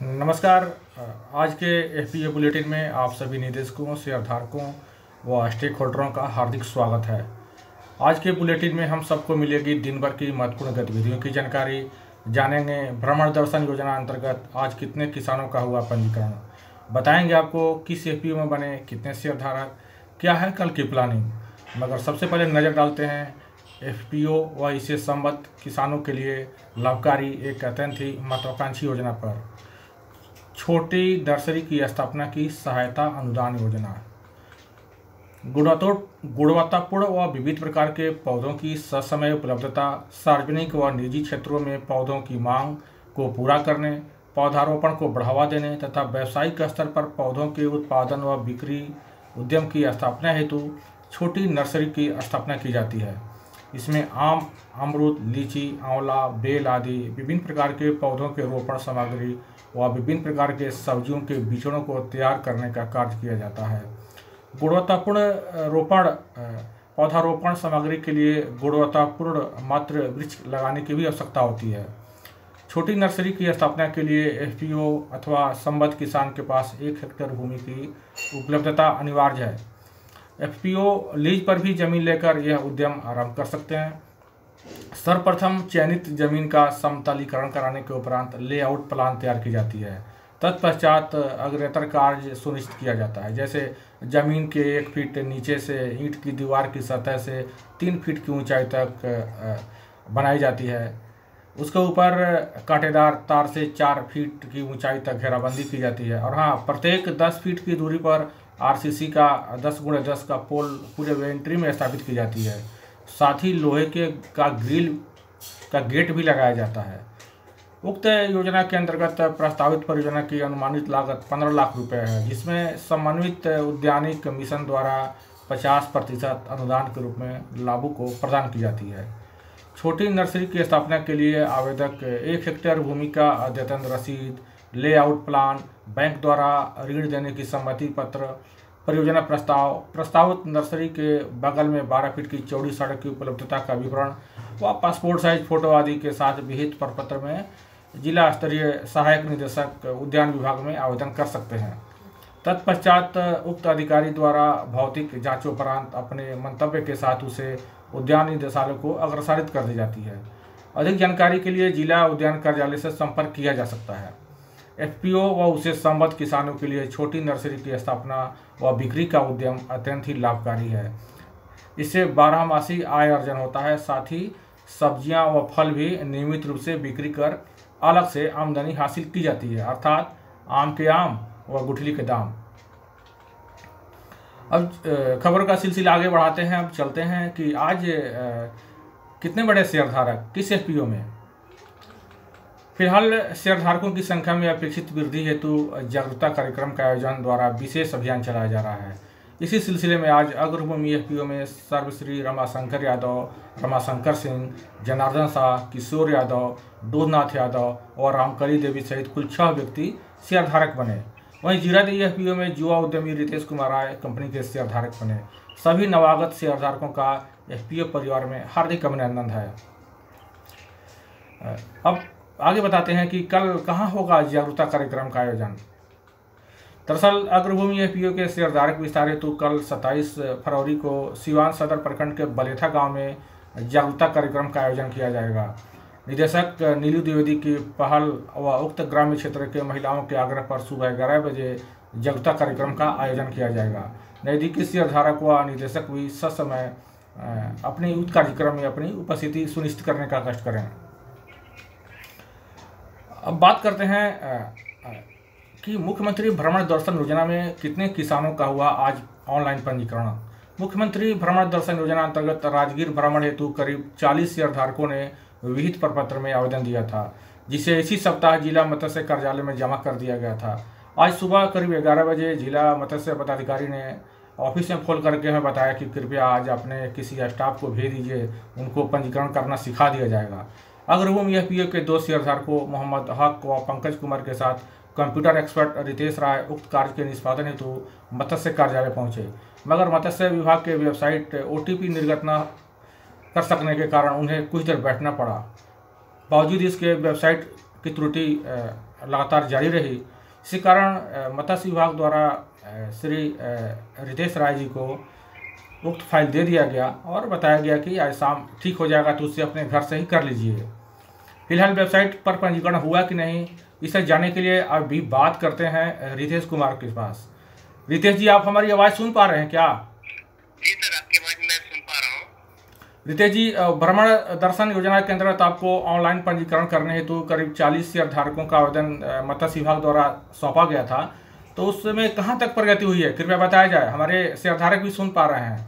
नमस्कार। आज के एफपीओ बुलेटिन में आप सभी निदेशकों, शेयरधारकों व स्टेक होल्डरों का हार्दिक स्वागत है। आज के बुलेटिन में हम सबको मिलेगी दिन भर की महत्वपूर्ण गतिविधियों की जानकारी। जानेंगे भ्रमण दर्शन योजना अंतर्गत आज कितने किसानों का हुआ पंजीकरण, बताएंगे आपको किस एफपीओ में बने कितने शेयरधारक, क्या है कल की प्लानिंग। मगर सबसे पहले नज़र डालते हैं एफपीओ व इसे संबद्ध किसानों के लिए लाभकारी एक अत्यंत ही महत्वाकांक्षी योजना पर। छोटी नर्सरी की स्थापना की सहायता अनुदान योजना। गुणवत्तापूर्ण व विविध प्रकार के पौधों की ससमय उपलब्धता, सार्वजनिक व निजी क्षेत्रों में पौधों की मांग को पूरा करने, पौधारोपण को बढ़ावा देने तथा व्यावसायिक स्तर पर पौधों के उत्पादन व बिक्री उद्यम की स्थापना हेतु छोटी नर्सरी की स्थापना की जाती है। इसमें आम, अमरूद, लीची, आंवला, बेल आदि विभिन्न प्रकार के पौधों के रोपण सामग्री व विभिन्न प्रकार के सब्जियों के बीजों को तैयार करने का कार्य किया जाता है। गुणवत्तापूर्ण पौधारोपण सामग्री के लिए गुणवत्तापूर्ण मात्र वृक्ष लगाने की भी आवश्यकता होती है। छोटी नर्सरी की स्थापना के लिए एफपीओ अथवा संबद्ध किसान के पास 1 हेक्टेयर भूमि की उपलब्धता अनिवार्य है। एफपीओ लीज पर भी जमीन लेकर यह उद्यम आरंभ कर सकते हैं। सर्वप्रथम चयनित जमीन का समतलीकरण कराने के उपरांत लेआउट प्लान तैयार की जाती है। तत्पश्चात अग्रेतर कार्य सुनिश्चित किया जाता है, जैसे जमीन के 1 फीट नीचे से ईंट की दीवार की सतह से 3 फीट की ऊंचाई तक बनाई जाती है। उसके ऊपर कांटेदार तार से 4 फीट की ऊंचाई तक घेराबंदी की जाती है। और हाँ, प्रत्येक 10 फीट की दूरी पर आरसीसी का 10x10 का पोल पूरे वेंट्री में स्थापित की जाती है। साथ ही लोहे के ग्रिल का गेट भी लगाया जाता है। उक्त योजना के अंतर्गत प्रस्तावित परियोजना की अनुमानित लागत 15 लाख रुपए है, जिसमें समन्वित उद्यानिक मिशन द्वारा 50% अनुदान के रूप में लाभुक को प्रदान की जाती है। छोटी नर्सरी की स्थापना के लिए आवेदक 1 हेक्टेयर भूमि का अद्यतन रसीद, लेआउट प्लान, बैंक द्वारा ऋण देने की सम्मति पत्र, परियोजना प्रस्ताव, प्रस्तावित नर्सरी के बगल में 12 फीट की चौड़ी सड़क की उपलब्धता का विवरण व पासपोर्ट साइज फोटो आदि के साथ विहित प्रपत्र में जिला स्तरीय सहायक निदेशक उद्यान विभाग में आवेदन कर सकते हैं। तत्पश्चात उक्त अधिकारी द्वारा भौतिक जांचोपरांत अपने मंतव्य के साथ उसे उद्यान निदेशालय को अग्रसारित कर दी जाती है। अधिक जानकारी के लिए जिला उद्यान कार्यालय से संपर्क किया जा सकता है। एफपीओ व उसे संबद्ध किसानों के लिए छोटी नर्सरी की स्थापना व बिक्री का उद्यम अत्यंत ही लाभकारी है। इससे 12मासी आय अर्जन होता है। साथ ही सब्जियां व फल भी नियमित रूप से बिक्री कर अलग से आमदनी हासिल की जाती है, अर्थात आम के आम व गुठली के दाम। अब खबर का सिलसिला आगे बढ़ाते हैं। अब चलते हैं कि आज कितने बड़े शेयरधारक किस एफपीओ में। फिलहाल शेयरधारकों की संख्या में अपेक्षित वृद्धि हेतु जागरूकता कार्यक्रम का आयोजन द्वारा विशेष अभियान चलाया जा रहा है। इसी सिलसिले में आज अग्रभूमि एफपीओ में सर्वश्री रमाशंकर यादव, रमाशंकर सिंह, जनार्दन शाह, किशोर यादव, दूधनाथ यादव और रामकली देवी सहित कुल 6 व्यक्ति शेयरधारक बने। वहीं जीरादेई एफपीओ में युवा उद्यमी रितेश कुमार राय कंपनी के शेयरधारक बने। सभी नवागत शेयरधारकों का एफपीओ परिवार में हार्दिक अभिनंदन है। अब आगे बताते हैं कि कल कहां होगा जागरूकता कार्यक्रम का आयोजन। दरअसल अग्रभूमि एफपीओ के शेयरधारक विस्तार हेतु कल 27 फरवरी को सिवान सदर प्रखंड के बलेथा गांव में जागरूकता कार्यक्रम का आयोजन किया जाएगा। निदेशक नीलू द्विवेदी की पहल व उक्त ग्रामीण क्षेत्र के महिलाओं के आग्रह पर सुबह 11 बजे जागरूकता कार्यक्रम का आयोजन किया जाएगा। नजदीकी शेयरधारक व निदेशक भी ससमय अपने उक्त कार्यक्रम में अपनी उपस्थिति सुनिश्चित करने का कष्ट करें। अब बात करते हैं कि मुख्यमंत्री भ्रमण दर्शन योजना में कितने किसानों का हुआ आज ऑनलाइन पंजीकरण। मुख्यमंत्री भ्रमण दर्शन योजना अंतर्गत राजगीर भ्रमण हेतु करीब 40 शेयरधारकों ने विहित प्रपत्र में आवेदन दिया था, जिसे इसी सप्ताह जिला मत्स्य कार्यालय में जमा कर दिया गया था। आज सुबह करीब 11 बजे जिला मत्स्य पदाधिकारी ने ऑफिस में फोन करके हमें बताया कि कृपया आज अपने किसी स्टाफ को भेज दीजिए, उनको पंजीकरण करना सिखा दिया जाएगा। अग्रभूमि एफपीओ के 2 शेयरधारकों मोहम्मद हक व पंकज कुमार के साथ कंप्यूटर एक्सपर्ट रितेश राय उक्त कार्य के निष्पादन हेतु मत्स्य कार्यालय पहुंचे, मगर मत्स्य विभाग के वेबसाइट ओटीपी निर्गत न कर सकने के कारण उन्हें कुछ देर बैठना पड़ा। बावजूद इसके वेबसाइट की त्रुटि लगातार जारी रही। इसी कारण मत्स्य विभाग द्वारा श्री रितेश राय जी को उक्त फाइल दे दिया गया और बताया गया कि आज शाम ठीक हो जाएगा, तो उसे अपने घर से ही कर लीजिए। फिलहाल वेबसाइट पर पंजीकरण हुआ कि नहीं, इसे जानने के लिए अभी बात करते हैं रितेश कुमार के पास। रितेश जी, आप हमारी आवाज़ सुन पा रहे हैं क्या? जी सर, आपकी आवाज़ मैं सुन पा रहा हूँ। रितेश जी, भ्रमण दर्शन योजना के अंतर्गत आपको ऑनलाइन पंजीकरण करने हेतु करीब 40 शेयरधारकों का आवेदन मत्स्य विभाग द्वारा सौंपा गया था, तो उसमें कहाँ तक प्रगति हुई है, कृपया बताया जाए, हमारे शेयरधारक भी सुन पा रहे हैं।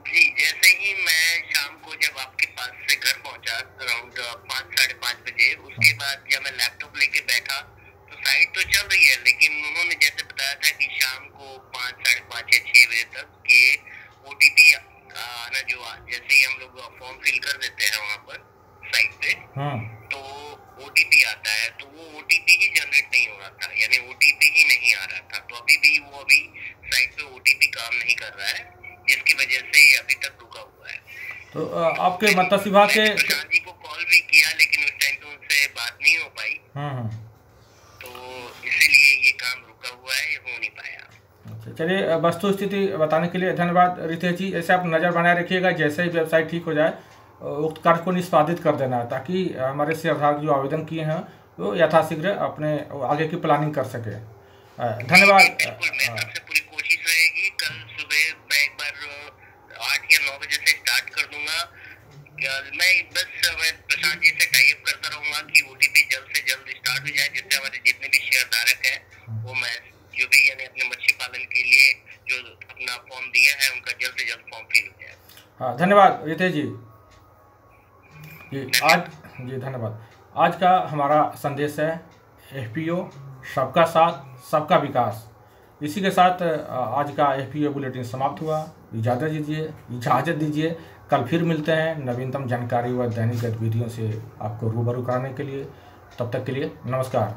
जी, जैसे ही मैं शाम को जब आपके पास से घर पहुंचा अराउंड 5 साढ़े 5 बजे, उसके बाद जब मैं लैपटॉप लेके बैठा तो साइट तो चल रही है, लेकिन उन्होंने जैसे बताया था कि शाम को 5 साढ़े 5 या 6 बजे तक के OTP आना, जो जैसे ही हम लोग फॉर्म फिल कर देते हैं वहाँ पर साइट पे, तो OTP आता है, तो वो OTP ही जनरेट नहीं हो रहा था, यानी OTP ही नहीं आ रहा था। तो अभी भी वो साइट पे OTP काम नहीं कर रहा है, जिसकी वजह से ये अभी तक रुका हुआ है। तो आपके मत्स्य विभाग के प्रशांत जी को कॉल भी किया, लेकिन उस टाइम पे उनसे बात नहीं हो पाई, तो इसीलिए ये काम रुका हुआ है, ये हो नहीं पाया। अच्छा, चलिए, वस्तु स्थिति बताने के लिए धन्यवाद रितेश जी। ऐसे आप नज़र बनाए रखिएगा, जैसे ही वेबसाइट ठीक हो जाए उक्त कार्य को निष्पादित कर देना, ताकि हमारे शेयरधारक जो आवेदन किए हैं वो यथाशीघ्र अपने आगे की प्लानिंग कर सके। धन्यवाद। बिल्कुल, मेरी तरफ से पूरी कोशिश रहेगी। कल सुबह मैं एक बार 8 या 9 बजे से स्टार्ट कर दूंगा। मैं प्रशांत जी से टाई अप करता रहूंगा कि OTP जल्द से जल्द स्टार्ट हो जाए, जिससे हमारे जितने भी शेयरधारक हैं वो मैं जो भी यानी अपने मछली पालन के लिए जो अपना फॉर्म दिया है उनका जल्द से जल्द फॉर्म फिल हो जाए। हाँ, धन्यवाद रितेश जी। जी धन्यवाद। आज का हमारा संदेश है FPO सबका साथ सबका विकास। इसी के साथ आज का FPO बुलेटिन समाप्त हुआ। इजाज़त दीजिए। कल फिर मिलते हैं नवीनतम जानकारी व दैनिक गतिविधियों से आपको रूबरू कराने के लिए। तब तक के लिए नमस्कार।